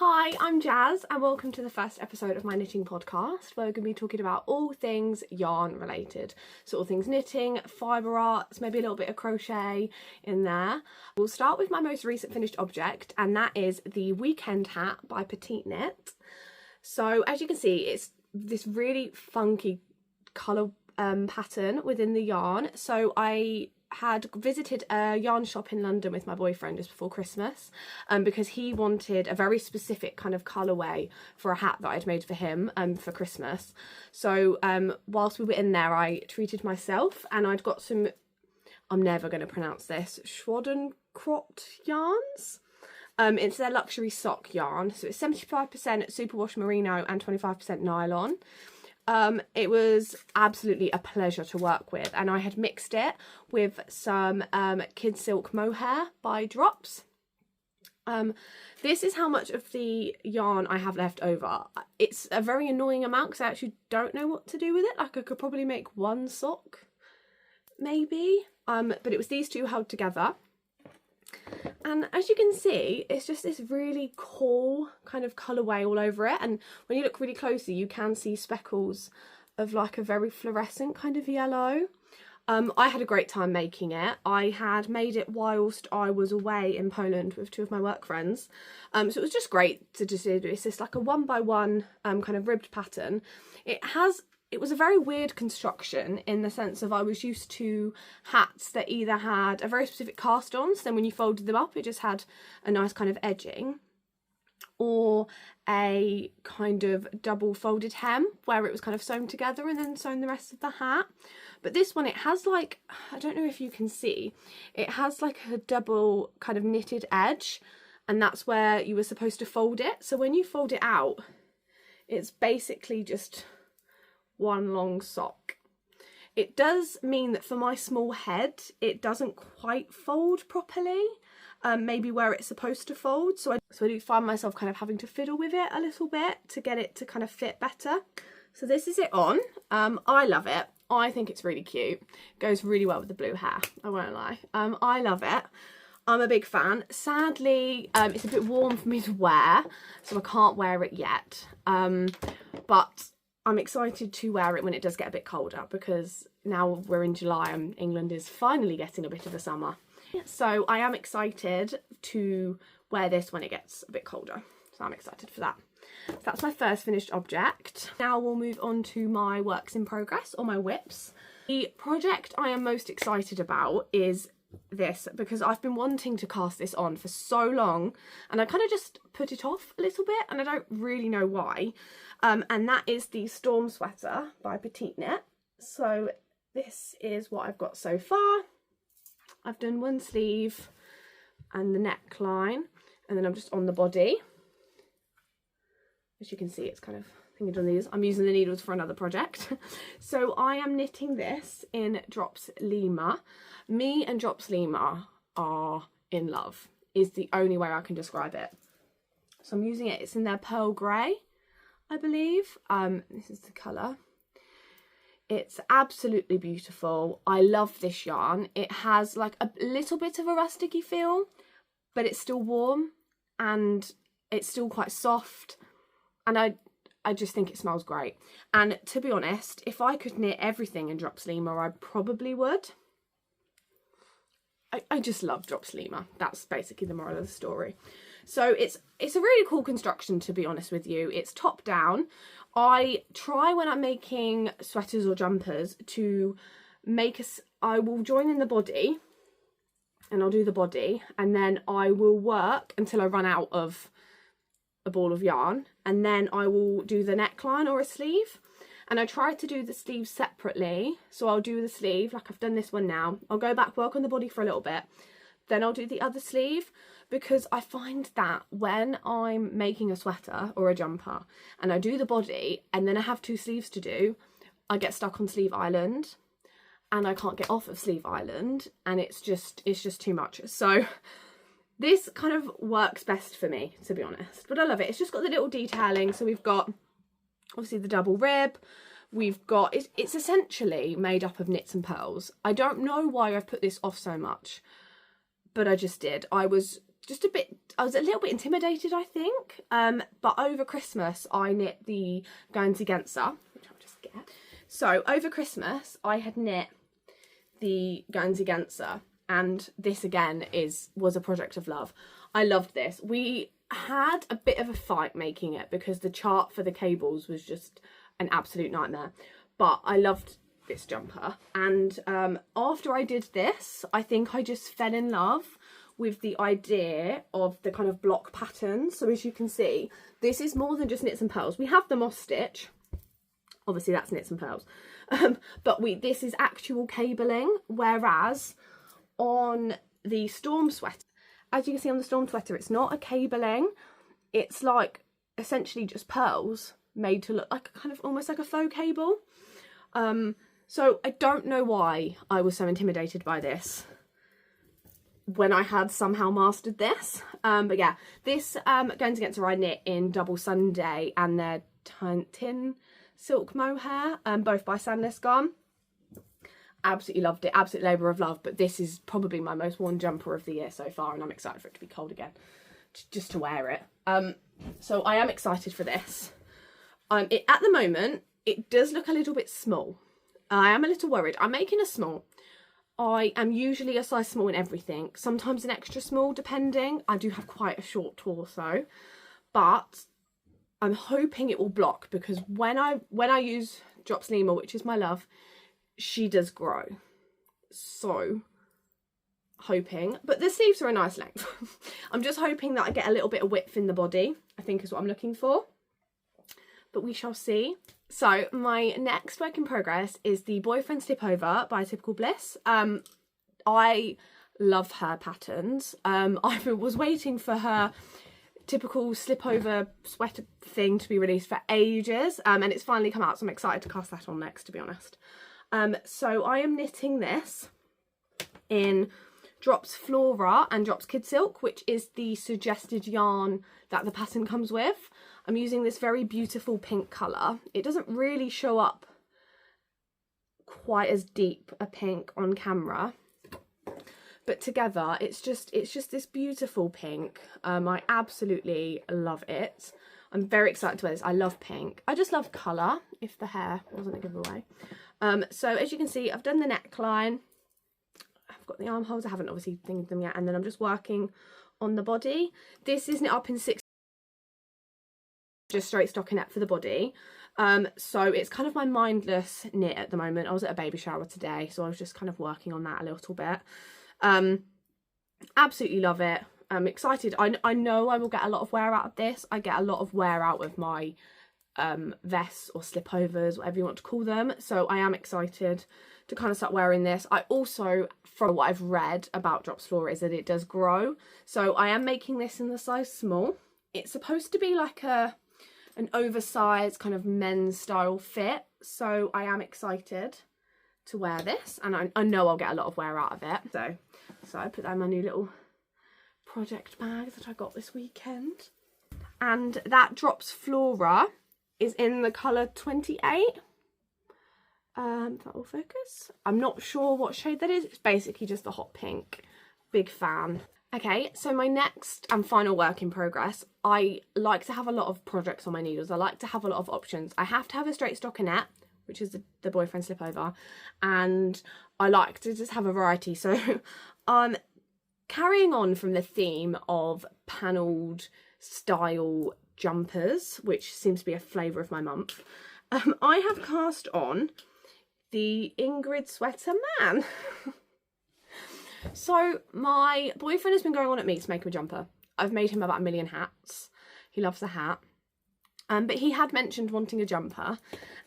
Hi, I'm Jazz and welcome to the first episode of my knitting podcast where we're going to be talking about all things yarn related. So all things knitting, fibre arts, maybe a little bit of crochet in there. We'll start with my most recent finished object, and that is the weekend hat by Petite Knit. So as you can see, it's this really funky colour pattern within the yarn. So I had visited a yarn shop in London with my boyfriend just before Christmas because he wanted a very specific kind of colourway for a hat that I'd made for him for Christmas. So whilst we were in there, I treated myself and I'd got some, I'm never going to pronounce this, Schwadenkropt yarns. It's their luxury sock yarn, so it's 75% superwash merino and 25% nylon. It was absolutely a pleasure to work with, and I had mixed it with some Kid Silk Mohair by Drops. This is how much of the yarn I have left over. It's a very annoying amount because I actually don't know what to do with it. Like, I could probably make one sock, maybe, but it was these two held together. And as you can see, it's just this really cool kind of colourway all over it, and when you look really closely you can see speckles of like a very fluorescent kind of yellow. I had a great time making it. I had made it whilst I was away in Poland with two of my work friends, so it was just great to just do. It's just like a 1x1 kind of ribbed pattern. It was a very weird construction in the sense of I was used to hats that either had a very specific cast on, so then when you folded them up it just had a nice kind of edging, or a kind of double folded hem where it was kind of sewn together and then sewn the rest of the hat. But this one, it has like, I don't know if you can see, it has like a double kind of knitted edge, and that's where you were supposed to fold it. So when you fold it out, it's basically just one long sock. It does mean that for my small head it doesn't quite fold properly, maybe where it's supposed to fold, so I do find myself kind of having to fiddle with it a little bit to get it to kind of fit better. So this is it on. I love it. I think it's really cute. It goes really well with the blue hair, I won't lie. I love it. I'm a big fan. Sadly, it's a bit warm for me to wear, so I can't wear it yet, but I'm excited to wear it when it does get a bit colder, because now we're in July and England is finally getting a bit of a summer. So I am excited to wear this when it gets a bit colder. So I'm excited for that. So that's my first finished object. Now we'll move on to my works in progress, or my whips. The project I am most excited about is this, because I've been wanting to cast this on for so long and I kind of just put it off a little bit, and I don't really know why. And that is the Storm Sweater by Petite Knit. So this is what I've got so far. I've done one sleeve and the neckline, and then I'm just on the body. As you can see, it's kind of thinking on these. I'm using the needles for another project. So I am knitting this in Drops Lima. Me and Drops Lima are in love, is the only way I can describe it. So I'm using it, it's in their pearl grey, I believe. This is the colour. It's absolutely beautiful. I love this yarn. It has like a little bit of a rusticy feel, but it's still warm and it's still quite soft, and I just think it smells great. And to be honest, if I could knit everything in Drops Lima, I probably would. I just love Drops Lima. That's basically the moral of the story. So it's a really cool construction, to be honest with you. It's top down. I try when I'm making sweaters or jumpers to make I will join in the body, and I'll do the body, and then I will work until I run out of a ball of yarn, and then I will do the neckline or a sleeve. And I try to do the sleeves separately, so I'll do the sleeve like I've done this one now. I'll go back, work on the body for a little bit, then I'll do the other sleeve, because I find that when I'm making a sweater or a jumper and I do the body and then I have two sleeves to do, I get stuck on Sleeve Island and I can't get off of Sleeve Island, and it's just too much. So this kind of works best for me, to be honest, but I love it. It's just got the little detailing. So we've got obviously the double rib, we've got, it's essentially made up of knits and pearls. I don't know why I've put this off so much, but I just did. I was I was a little bit intimidated, I think. But over Christmas, I knit the Guernsey Genser, which I'll just get. So over Christmas, I had knit the Guernsey Genser, and this again was a project of love. I loved this. We had a bit of a fight making it because the chart for the cables was just an absolute nightmare. But I loved this jumper, and after I did this, I think I just fell in love with the idea of the kind of block pattern. So as you can see, this is more than just knits and pearls. We have the moss stitch, obviously that's knits and pearls, but this is actual cabling, whereas on the Storm Sweater, as you can see on the Storm Sweater, it's not a cabling, it's like essentially just pearls made to look like kind of almost like a faux cable. So I don't know why I was so intimidated by this when I had somehow mastered this. But yeah, this Guernsey Genser I knit in Double Sunday and their tin silk mohair, both by Sandless Garn. Absolutely loved it, absolute labour of love, but this is probably my most worn jumper of the year so far, and I'm excited for it to be cold again, just to wear it. So I am excited for this. At the moment, it does look a little bit small. I am a little worried. I'm making a small. I am usually a size small in everything, sometimes an extra small depending. I do have quite a short torso, but I'm hoping it will block, because when I use Drops Lima, which is my love, she does grow. So hoping, but the sleeves are a nice length. I'm just hoping that I get a little bit of width in the body, I think is what I'm looking for, but we shall see. So my next work in progress is the Boyfriend Slipover by Typical Bliss. I love her patterns. I was waiting for her typical slipover sweater thing to be released for ages, and it's finally come out, so I'm excited to cast that on next, to be honest. So I am knitting this in Drops Flora and Drops Kid Silk, which is the suggested yarn that the pattern comes with. I'm using this very beautiful pink colour. It doesn't really show up quite as deep a pink on camera, but together it's just this beautiful pink. I absolutely love it. I'm very excited to wear this. I love pink. I just love colour, if the hair wasn't a giveaway. So as you can see, I've done the neckline. I've got the armholes. I haven't obviously thingied them yet, and then I'm just working on the body. This is knit up in 6, just straight stockinette for the body. So it's kind of my mindless knit at the moment. I was at a baby shower today, so I was just kind of working on that a little bit. Absolutely love it. I'm excited. I know I will get a lot of wear out of this. I get a lot of wear out of my vests or slipovers, whatever you want to call them. So I am excited to kind of start wearing this. I also, from what I've read about Drops Flora, is that it does grow. So I am making this in the size small. It's supposed to be like an oversized kind of men's style fit. So I am excited to wear this, and I know I'll get a lot of wear out of it. So I put that in my new little project bag that I got this weekend. And that Drops Flora is in the colour 28. That will focus. I'm not sure what shade that is. It's basically just a hot pink. Big fan. Okay, so my next and final work in progress. I like to have a lot of projects on my needles. I like to have a lot of options. I have to have a straight stockinette, which is the Boyfriend Slipover, and I like to just have a variety. So carrying on from the theme of panelled style jumpers, which seems to be a flavour of my month, I have cast on the Ingrid Sweater Man. So my boyfriend has been going on at me to make him a jumper. I've made him about 1 million hats. He loves a hat. But he had mentioned wanting a jumper,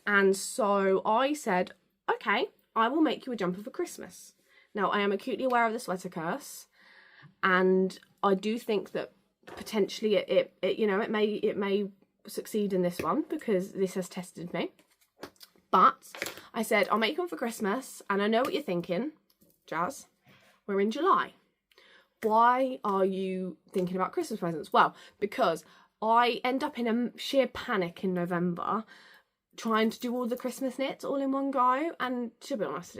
and so I said, okay, I will make you a jumper for Christmas. Now, I am acutely aware of the sweater curse, and I do think that potentially it may succeed in this one, because this has tested me. But I said, I'll make one for Christmas, and I know what you're thinking, Jazz. We're in July. Why are you thinking about Christmas presents? Well, because I end up in a sheer panic in November trying to do all the Christmas knits all in one go, and to be honest,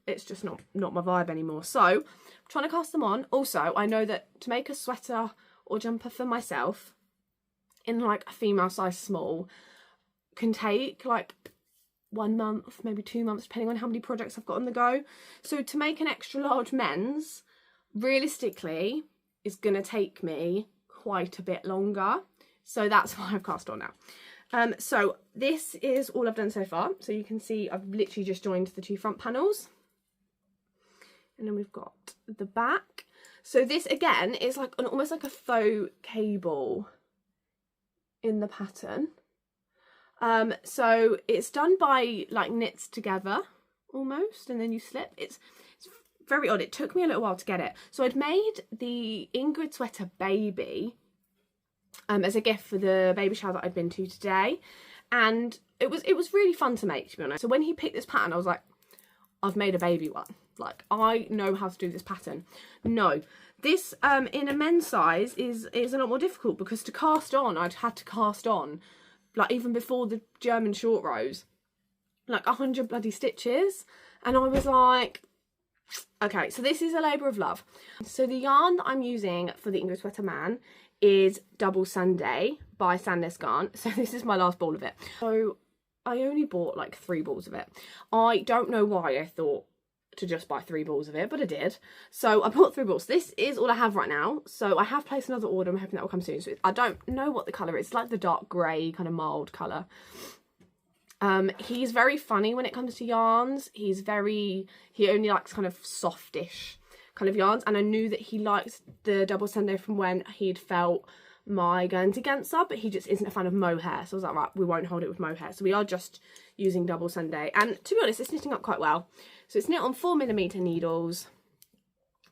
it's just not my vibe anymore. So I'm trying to cast them on. Also, I know that to make a sweater or jumper for myself in like a female size small can take like 1 month, maybe 2 months, depending on how many projects I've got on the go. So to make an extra large men's, realistically, is going to take me quite a bit longer. So that's why I've cast on now. So this is all I've done so far. So you can see I've literally just joined the 2 front panels. And then we've got the back. So this again is like almost like a faux cable in the pattern. So it's done by like knits together almost, and then you slip. It's very odd. It took me a little while to get it. So I'd made the Ingrid Sweater baby as a gift for the baby shower that I'd been to today, and it was really fun to make, to be honest. So when he picked this pattern, I was like, I've made a baby one. Like, I know how to do this pattern. No, this in a men's size is a lot more difficult, because to cast on, I'd had to cast on, like even before the German short rows, like 100 bloody stitches, and I was like, okay, so this is a labour of love. So the yarn that I'm using for the Ingrid Sweater Man is Double Sunday by Sandless Garn. So this is my last ball of it. So I only bought like 3 balls of it. I don't know why I thought to just buy 3 balls of it, but I did. So I bought 3 balls. This is all I have right now. So I have placed another order. I'm hoping that will come soon. So I don't know what the colour is. It's like the dark grey kind of mild colour. He's very funny when it comes to yarns. He only likes kind of softish kind of yarns, and I knew that he liked the Double Sunday from when he'd felt my Guernsey Ganser, but he just isn't a fan of mohair. So I was like, right, we won't hold it with mohair. So we are just using Double Sunday, and to be honest, it's knitting up quite well. So it's knit on 4mm needles.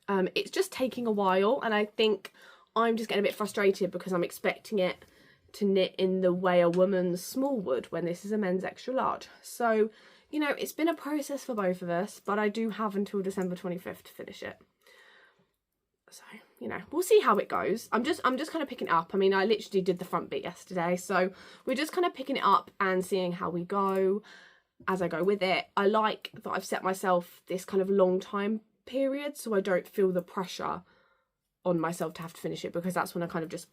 It's just taking a while, and I think I'm just getting a bit frustrated because I'm expecting it to knit in the way a woman's small would when this is a men's extra large. So, you know, it's been a process for both of us, but I do have until December 25th to finish it. So, you know, we'll see how it goes. I'm just kind of picking it up. I mean, I literally did the front bit yesterday, so we're just kind of picking it up and seeing how we go as I go with it. I like that I've set myself this kind of long time period, so I don't feel the pressure on myself to have to finish it, because that's when I kind of just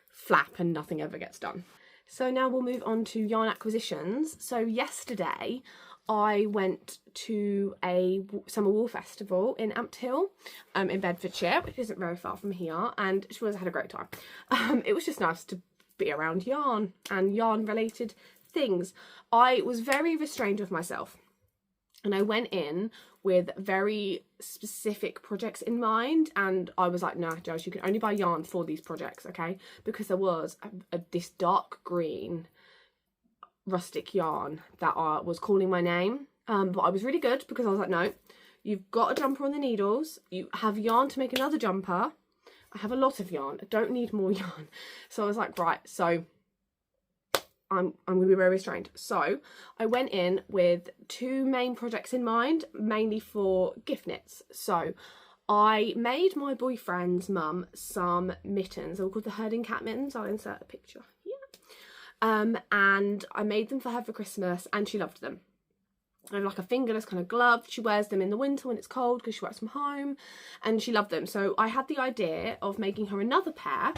flap and nothing ever gets done. So now we'll move on to yarn acquisitions. So yesterday I went to a summer wool festival in Ampthill Hill in Bedfordshire, which isn't very far from here, and she was had a great time. It was just nice to be around yarn and yarn related things. I was very restrained with myself, and I went in with very specific projects in mind, and I was like, nah, Josh, you can only buy yarn for these projects, okay? Because there was this dark green rustic yarn that was calling my name, but I was really good, because I was like, no, you've got a jumper on the needles, you have yarn to make another jumper. I have a lot of yarn, I don't need more yarn. So I was like, right, so I'm going to be very restrained. So I went in with 2 main projects in mind, mainly for gift knits. So I made my boyfriend's mum some mittens. They were called the herding cat mittens. I'll insert a picture here. And I made them for her for Christmas, and she loved them. They're like a fingerless kind of glove. She wears them in the winter when it's cold because she works from home, and she loved them. So I had the idea of making her another pair,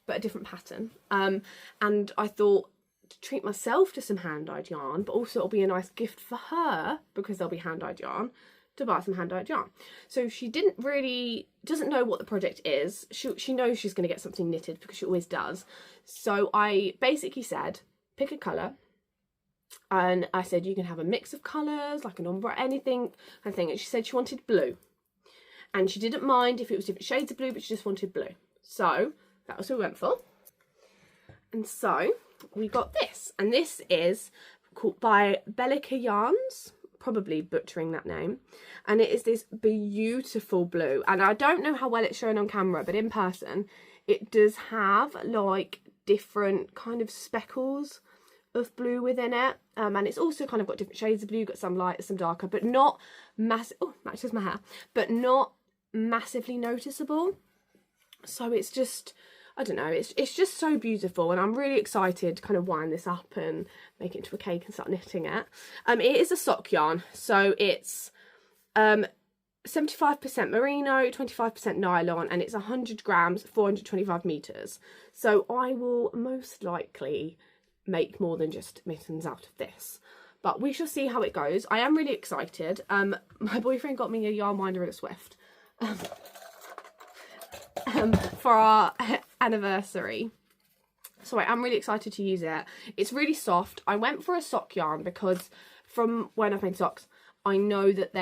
but a different pattern. And I thought, to treat myself to some hand-dyed yarn, but also it'll be a nice gift for her, because there'll be hand-dyed yarn, to buy some hand-dyed yarn. So she doesn't know what the project is. She knows she's going to get something knitted, because she always does. So I basically said, pick a colour, and I said you can have a mix of colours, like an ombre, anything kind of thing. And she said she wanted blue, and she didn't mind if it was different shades of blue, but she just wanted blue. So that was what we went for. And so we got this, and this is called by Bellica Yarns, probably butchering that name, and it is this beautiful blue, and I don't know how well it's shown on camera, but in person it does have like different kind of speckles of blue within it, and it's also kind of got different shades of blue. You've got some lighter, some darker, but not massive. Oh, matches my hair, but not massively noticeable. So it's just, I don't know, it's just so beautiful, and I'm really excited to kind of wind this up and make it into a cake and start knitting it. It is a sock yarn, so it's 75% merino, 25% nylon, and it's 100 grams, 425 meters. So I will most likely make more than just mittens out of this, but we shall see how it goes. I am really excited. My boyfriend got me a yarn winder at Swift for our anniversary, so I am really excited to use it. It's really soft. I went for a sock yarn because from when I've made socks, I know that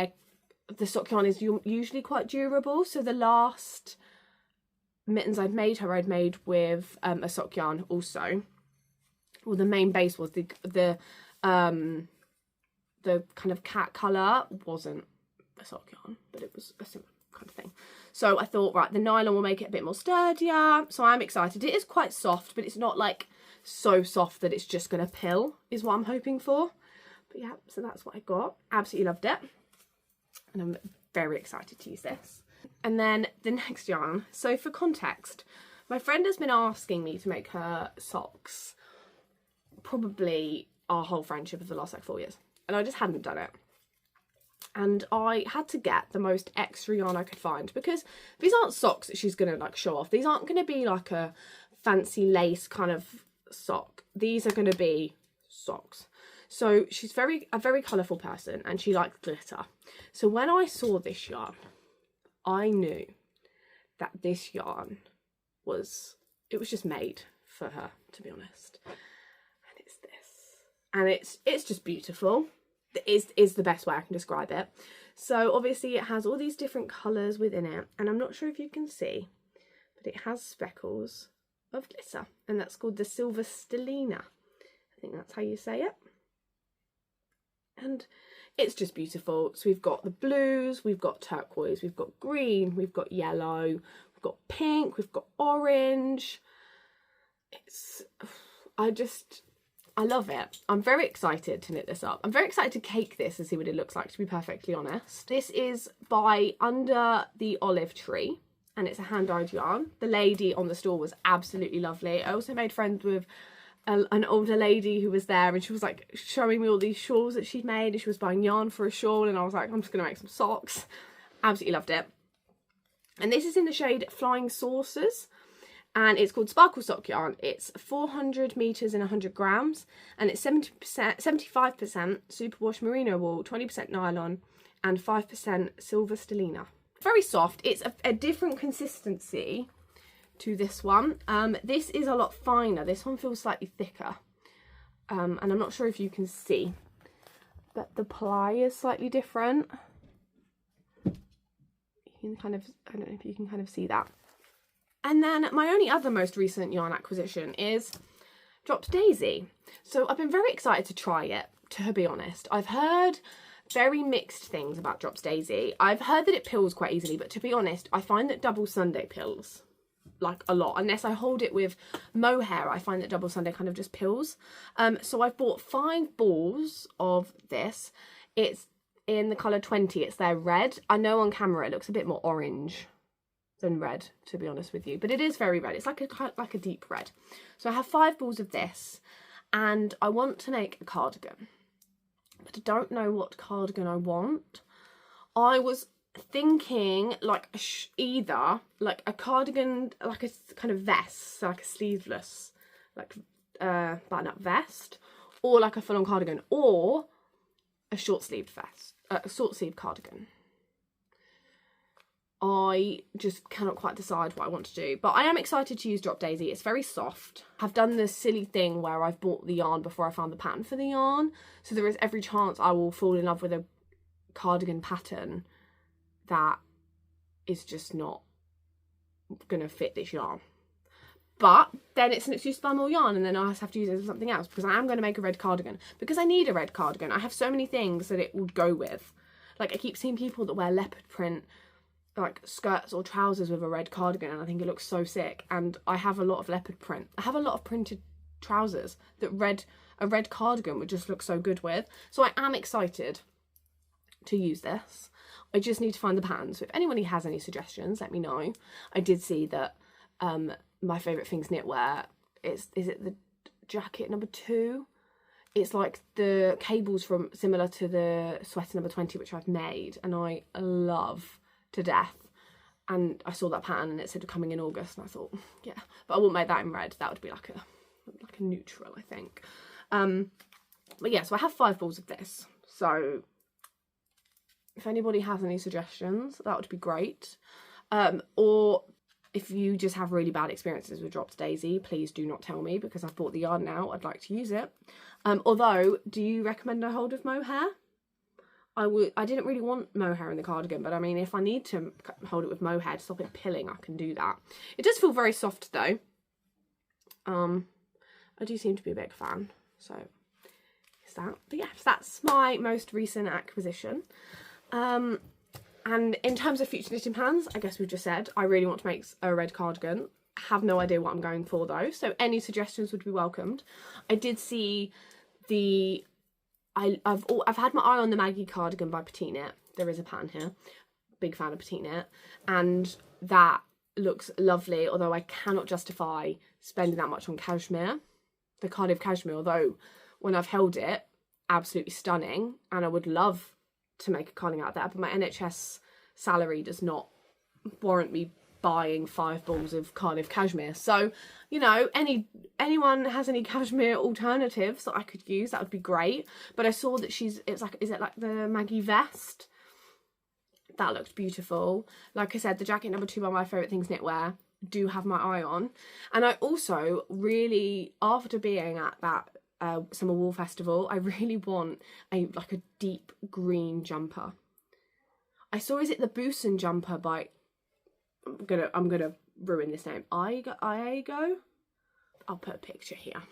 the sock yarn is usually quite durable. So the last mittens I'd made with a sock yarn also. Well, the main base was the kind of cat colour wasn't a sock yarn, but it was a similar kind of thing. So I thought, right, the nylon will make it a bit more sturdier. So I'm excited. It is quite soft, but it's not like so soft that it's just going to pill, is what I'm hoping for. But yeah, so that's what I got. Absolutely loved it. And I'm very excited to use this. And then the next yarn. So for context, my friend has been asking me to make her socks probably our whole friendship of the last like 4 years. And I just hadn't done it. And I had to get the most extra yarn I could find, because these aren't socks that she's going to like show off. These aren't going to be like a fancy lace kind of sock. These are going to be socks. So she's a very colourful person, and she likes glitter. So when I saw this yarn, I knew that this yarn was just made for her, to be honest. And it's this. And it's just beautiful. It is the best way I can describe it. So obviously it has all these different colours within it, and I'm not sure if you can see, but it has speckles of glitter, and that's called the Silver Stellina. I think that's how you say it. And it's just beautiful. So we've got the blues, we've got turquoise, we've got green, we've got yellow, we've got pink, we've got orange. I love it. I'm very excited to knit this up. I'm very excited to cake this and see what it looks like, to be perfectly honest. This is by Under the Olive Tree, and it's a hand-dyed yarn. The lady on the stall was absolutely lovely. I also made friends with an older lady who was there, and she was like showing me all these shawls that she'd made, and she was buying yarn for a shawl, and I was like, I'm just gonna make some socks. Absolutely loved it. And this is in the shade Flying Saucers, and it's called Sparkle Sock Yarn. It's 400 meters and 100 grams, and it's 75% superwash merino wool, 20% nylon, and 5% Silver Stellina. Very soft. It's a different consistency to this one. This is a lot finer. This one feels slightly thicker, and I'm not sure if you can see, but the ply is slightly different. You can kind of, I don't know if you can kind of see that. And then my only other most recent yarn acquisition is Dropped Daisy. So I've been very excited to try it, to be honest. I've heard very mixed things about Dropped Daisy. I've heard that it pills quite easily, but to be honest, I find that Double Sunday pills like a lot. Unless I hold it with mohair, I find that Double Sunday kind of just pills. So I've bought 5 balls of this. It's in the colour 20. It's their red. I know on camera it looks a bit more orange than red, to be honest with you, but it is very red. It's like a deep red. So I have 5 balls of this, and I want to make a cardigan, but I don't know what cardigan I want. I was thinking like either like a cardigan, like a kind of vest, so like a sleeveless, like button-up vest, or like a full-on cardigan, or a short-sleeved vest, a short-sleeved cardigan. I just cannot quite decide what I want to do, but I am excited to use Drop Daisy. It's very soft. I've done this silly thing where I've bought the yarn before I found the pattern for the yarn, so there is every chance I will fall in love with a cardigan pattern that is just not gonna fit this yarn. But then it's an excuse to buy more yarn, and then I have to use it for something else, because I am going to make a red cardigan, because I need a red cardigan. I have so many things that it would go with. Like, I keep seeing people that wear leopard print like skirts or trousers with a red cardigan, and I think it looks so sick. And I have a lot of leopard print. I have a lot of printed trousers that a red cardigan would just look so good with. So I am excited to use this. I just need to find the pattern. So if anybody has any suggestions, let me know. I did see that my favourite things knitwear is it the jacket number 2? it's like the cables from similar to the sweater number 20, which I've made, and I love to death. And I saw that pattern and it said coming in August, and I thought, yeah, but I wouldn't make that in red. That would be like a neutral, I think. But yeah, so I have 5 balls of this. So if anybody has any suggestions, that would be great. Or if you just have really bad experiences with Dropped Daisy, please do not tell me, because I've bought the yarn now. I'd like to use it. Although, do you recommend I hold with mohair? I didn't really want mohair in the cardigan, but I mean, if I need to hold it with mohair to stop it pilling, I can do that. It does feel very soft though. I do seem to be a big fan, so is that. But yes, that's my most recent acquisition. And in terms of future knitting plans, I guess we've just said I really want to make a red cardigan. I have no idea what I'm going for though, so any suggestions would be welcomed. I did see the I've had my eye on the Maggie cardigan by Petite. There is a pattern here. Big fan of Petite, and that looks lovely, although I cannot justify spending that much on cashmere. The Cardiff cashmere, although when I've held it, absolutely stunning, and I would love to make a cardigan out of that, but my NHS salary does not warrant me buying 5 balls of Cardiff cashmere. So, you know, anyone has any cashmere alternatives that I could use, that would be great. But I saw that is it like the Maggie vest? That looked beautiful. Like I said, the jacket number 2 are my favourite things knitwear. Do have my eye on. And I also really, after being at that Summer Wool Festival, I really want a deep green jumper. I saw, is it the Boosen jumper by, I'm gonna ruin this name, Iego? I'll put a picture here.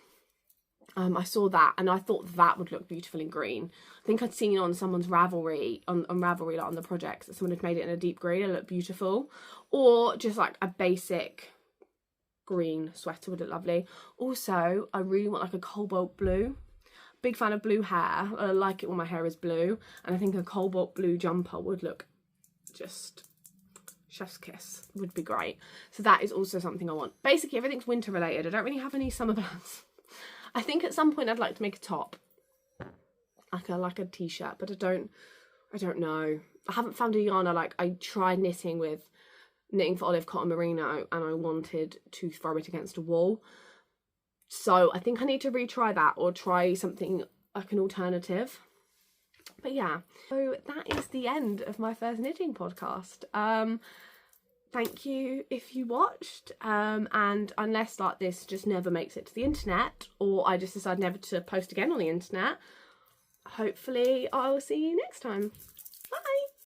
I saw that and I thought that would look beautiful in green. I think I'd seen on someone's Ravelry, on Ravelry, like on the projects, that someone had made it in a deep green and it looked beautiful. Or just like a basic green sweater would look lovely. Also, I really want like a cobalt blue. Big fan of blue hair. I like it when my hair is blue, and I think a cobalt blue jumper would look just chef's kiss, would be great. So that is also something I want. Basically everything's winter related. I don't really have any summer plans. I think at some point I'd like to make a top, like a t-shirt, but I don't know. I haven't found a yarn I like. I tried knitting for Olive Cotton Merino, and I wanted to throw it against a wall. So I think I need to retry that, or try something like an alternative. But yeah, so that is the end of my first knitting podcast. Thank you if you watched, and unless like this just never makes it to the internet, or I just decide never to post again on the internet, hopefully I will see you next time.